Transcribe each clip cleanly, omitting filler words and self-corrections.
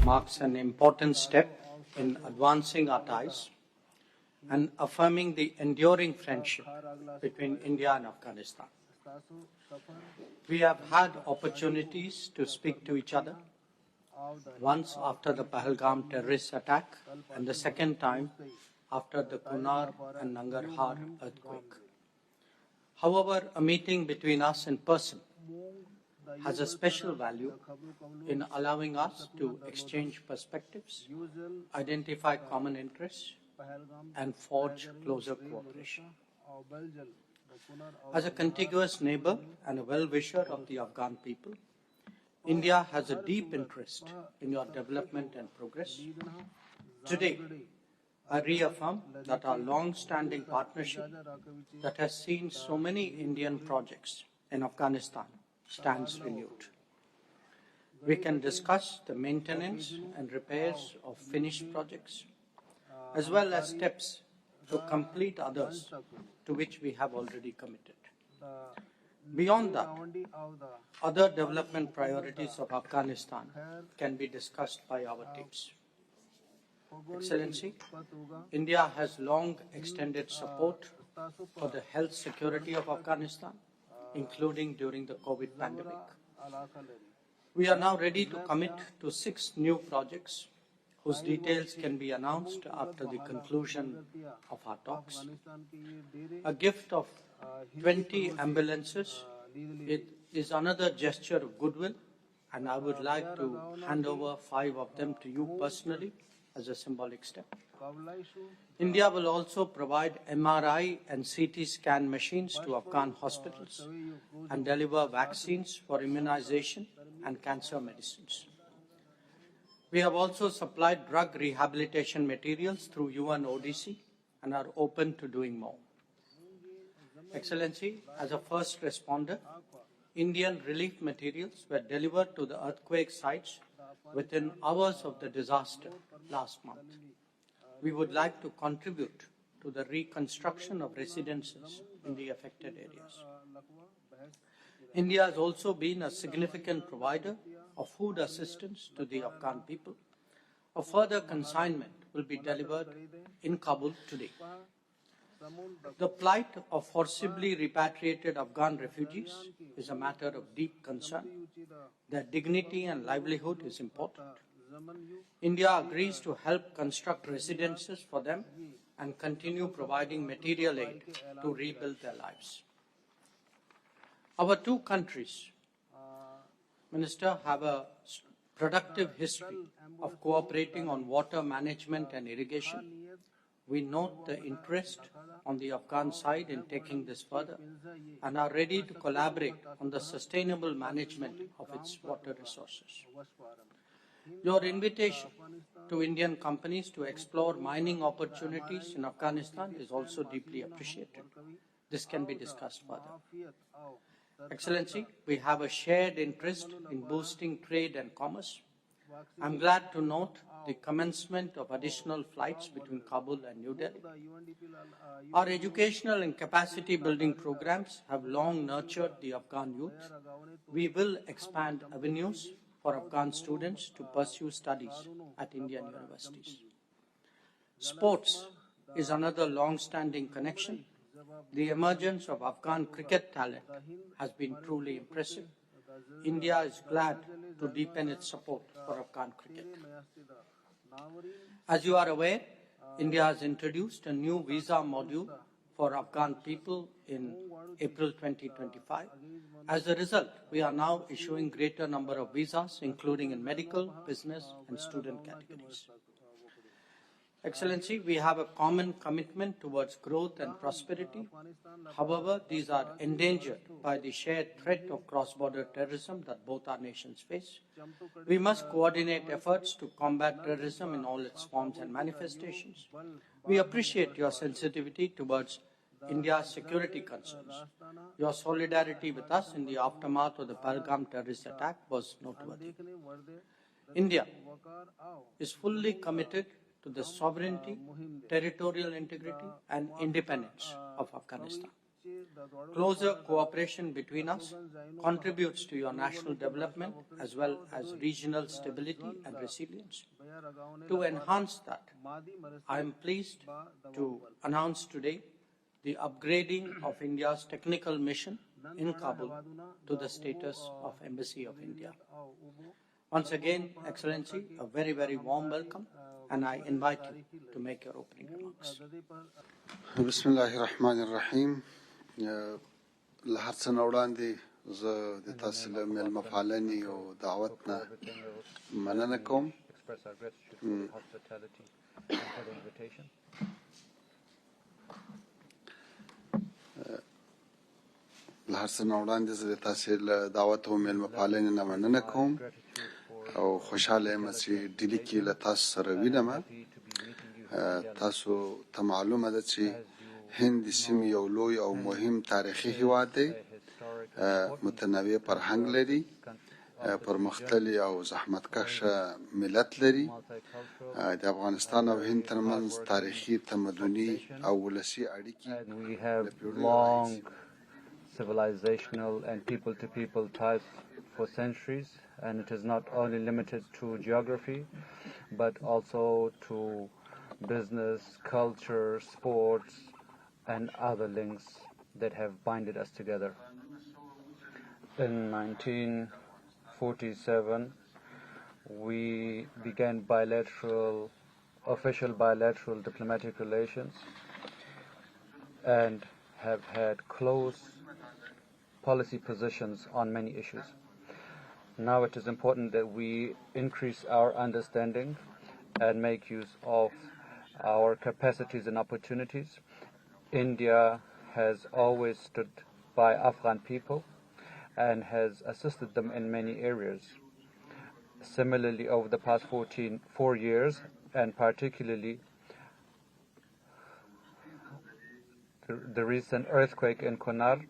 marks an important step in advancing our ties and affirming the enduring friendship between India and Afghanistan. We have had opportunities to speak to each other, once after the Pahalgam terrorist attack and the second time after the Kunar and Nangarhar earthquake. However, a meeting between us in person has a special value in allowing us to exchange perspectives, identify common interests, and forge closer cooperation. As a contiguous neighbor and a well-wisher of the Afghan people, India has a deep interest in your development and progress. Today, I reaffirm that our long-standing partnership that has seen so many Indian projects in Afghanistan stands renewed. We can discuss the maintenance and repairs of finished projects, as well as steps to complete others to which we have already committed. Beyond that, other development priorities of Afghanistan can be discussed by our teams. Excellency, India has long extended support for the health security of Afghanistan, including during the COVID pandemic. We are now ready to commit to 6 new projects whose details can be announced after the conclusion of our talks. A gift of 20 ambulances is another gesture of goodwill, and I would like to hand over 5 of them to you personally as a symbolic step. India will also provide MRI and CT scan machines to Afghan hospitals and deliver vaccines for immunization and cancer medicines. We have also supplied drug rehabilitation materials through UN ODC and are open to doing more. Excellency, as a first responder, Indian relief materials were delivered to the earthquake sites within hours of the disaster last month. We would like to contribute to the reconstruction of residences in the affected areas. India has also been a significant provider of food assistance to the Afghan people. A further consignment will be delivered in Kabul today. The plight of forcibly repatriated Afghan refugees is a matter of deep concern. Their dignity and livelihood is important. India agrees to help construct residences for them and continue providing material aid to rebuild their lives. Our two countries, Minister, have a productive history of cooperating on water management and irrigation. We note the interest on the Afghan side in taking this further and are ready to collaborate on the sustainable management of its water resources. Your invitation to Indian companies to explore mining opportunities in Afghanistan is also deeply appreciated. This can be discussed further. Excellency, we have a shared interest in boosting trade and commerce. I'm glad to note the commencement of additional flights between Kabul and New Delhi. Our educational and capacity building programs have long nurtured the Afghan youth. We will expand avenues for Afghan students to pursue studies at Indian universities. Sports is another long-standing connection. The emergence of Afghan cricket talent has been truly impressive. India is glad to deepen its support for Afghan cricket. As you are aware, India has introduced a new visa module for Afghan people in April 2025. As a result, we are now issuing greater number of visas, including in medical, business, and student categories. Excellency, we have a common commitment towards growth and prosperity. However, these are endangered by the shared threat of cross-border terrorism that both our nations face. We must coordinate efforts to combat terrorism in all its forms and manifestations. We appreciate your sensitivity towards India's security concerns. Your solidarity with us in the aftermath of the Pahalgam terrorist attack was noteworthy. India is fully committed to the sovereignty, territorial integrity, and independence of Afghanistan. Closer cooperation between us contributes to your national development as well as regional stability and resilience. To enhance that, I am pleased to announce today the upgrading of India's technical mission in Kabul to the status of Embassy of India. Once again, Excellency, a very, very warm welcome, and I invite you to make your opening remarks. Bismillahirrahmanirrahim. لهر څه نه وړاندې زه د تاسو له میلمه پالنې او دعوت نه مننه کوم. لهر څه نه وړاندې زه د تاسو له دعوت او میلمه پالنې نه مننه کوم او خوشاله یم چې ډیلي کې له تاسو سره وینم. تاسو ته معلومه ده چې هند د سیمې یو لوی او مهم تاریخي هیواد دی، متنوع فرهنګ لري، پرمختللی او زحمتکشه ملت لري. د افغانستان او هند ترمنځ تاریخي، تمدني او ولسي اړیکې civilizational and people-to-people ties for centuries, and it is not only limited to geography but also to business, culture, sports and other links that have binded us together. In 1947 we began official bilateral diplomatic relations and have had close policy positions on many issues. Now it is important that we increase our understanding and make use of our capacities and opportunities. India has always stood by Afghan people and has assisted them in many areas. Similarly, over the past 4 years, and particularly the recent earthquake in Kunar,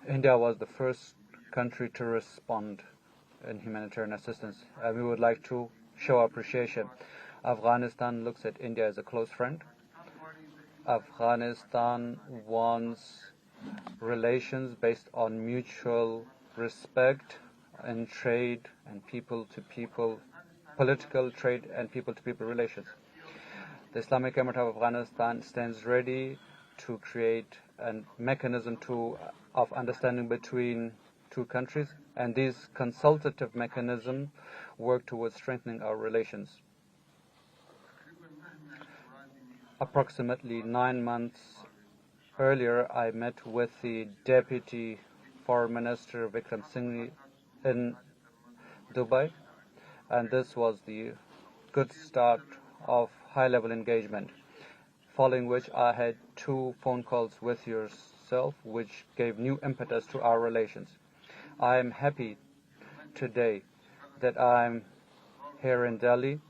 India was the first country to respond in humanitarian assistance, and we would like to show appreciation. Afghanistan looks at India as a close friend. Afghanistan wants relations based on mutual respect and trade and people-to-people, political trade and people-to-people relations. The Islamic Emirate of Afghanistan stands ready to create a mechanism of understanding between two countries, and these consultative mechanisms work towards strengthening our relations. Approximately 9 months earlier, I met with the Deputy Foreign Minister Vikram Singh in Dubai, and this was the good start of high-level engagement, following which I had 2 phone calls with yourself, which gave new impetus to our relations. I am happy today that I'm here in Delhi,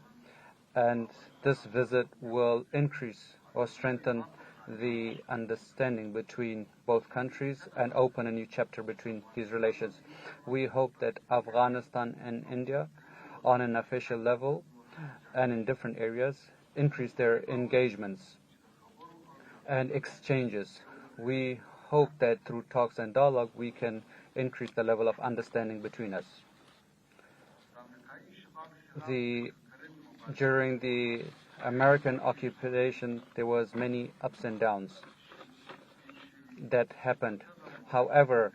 and this visit will increase or strengthen the understanding between both countries and open a new chapter between these relations. We hope that Afghanistan and India, on an official level and in different areas, increase their engagements and exchanges. We hope that through talks and dialogue we can increase the level of understanding between us. During the American occupation, there was many ups and downs that happened. However,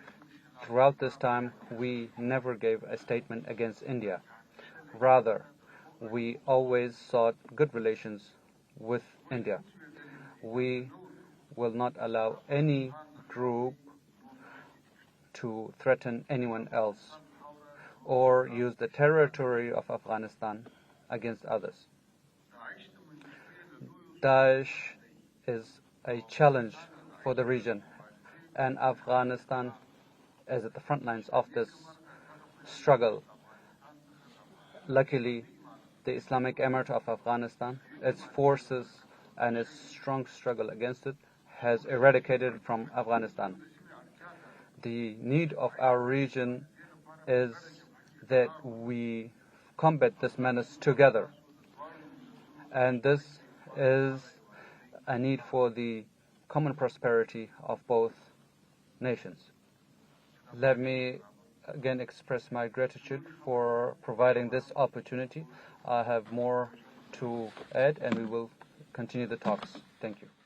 throughout this time, we never gave a statement against India. Rather, we always sought good relations with India. We will not allow any group to threaten anyone else or use the territory of Afghanistan against others. Daesh is a challenge for the region, and Afghanistan is at the front lines of this struggle. Luckily, the Islamic Emirate of Afghanistan, its forces and its strong struggle against it, has eradicated it from Afghanistan. The need of our region is that we combat this menace together, and this is a need for the common prosperity of both nations. Let me again express my gratitude for providing this opportunity. I have more to add, and we will continue the talks. Thank you.